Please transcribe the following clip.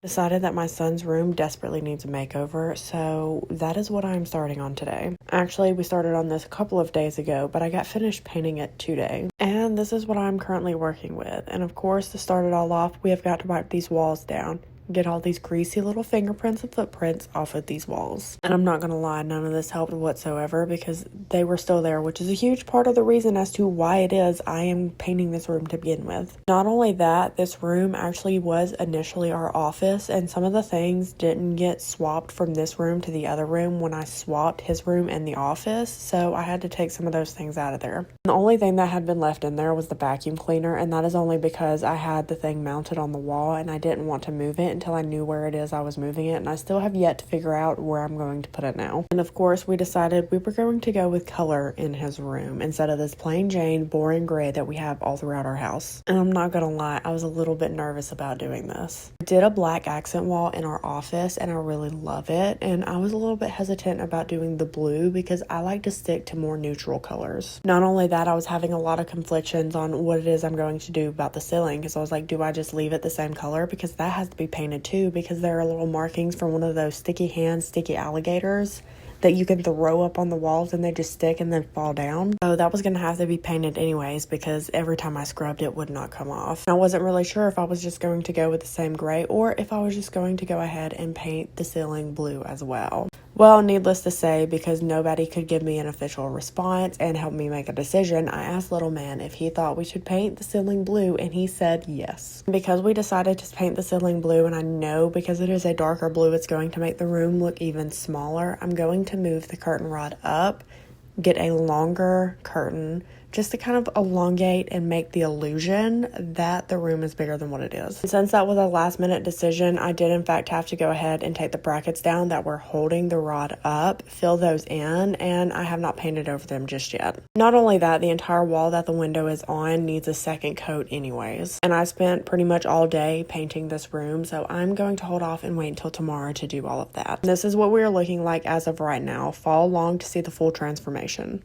Decided that my son's room desperately needs a makeover, so that is what I'm starting on today. Actually, we started on this a couple of days ago, but I got finished painting it today. And this is what I'm currently working with. And of course, to start it all off, we have got to wipe these walls down. Get all these greasy little fingerprints and footprints off of these walls. And I'm not gonna lie, none of this helped whatsoever because they were still there, which is a huge part of the reason as to why it is I am painting this room to begin with. Not only that, this room actually was initially our office, and some of the things didn't get swapped from this room to the other room when I swapped his room and the office, so I had to take some of those things out of there. The only thing that had been left in there was the vacuum cleaner, and that is only because I had the thing mounted on the wall and I didn't want to move it until I knew where it is I was moving it, and I still have yet to figure out where I'm going to put it now. And of course, we decided we were going to go with color in his room instead of this plain Jane boring gray that we have all throughout our house. And I'm not gonna lie, I was a little bit nervous about doing this. I did a black accent wall in our office and I really love it, and I was a little bit hesitant about doing the blue because I like to stick to more neutral colors. Not only that, I was having a lot of conflictions on what it is I'm going to do about the ceiling, because I was like, do I just leave it the same color, because that has to be painted too, because there are little markings from one of those sticky hands, sticky alligators that you can throw up on the walls and they just stick and then fall down. So that was going to have to be painted anyways because every time I scrubbed it would not come off. I wasn't really sure if I was just going to go with the same gray or if I was just going to go ahead and paint the ceiling blue as well. Well, needless to say, because nobody could give me an official response and help me make a decision, I asked little man if he thought we should paint the ceiling blue, and he said yes. Because we decided to paint the ceiling blue, and I know because it is a darker blue, it's going to make the room look even smaller, I'm going to move the curtain rod up, get a longer curtain, just to kind of elongate and make the illusion that the room is bigger than what it is. And since that was a last minute decision, I did in fact have to go ahead and take the brackets down that were holding the rod up, fill those in, and I have not painted over them just yet. Not only that, the entire wall that the window is on needs a second coat anyways. And I spent pretty much all day painting this room, so I'm going to hold off and wait until tomorrow to do all of that. And this is what we are looking like as of right now. Follow along to see the full transformation.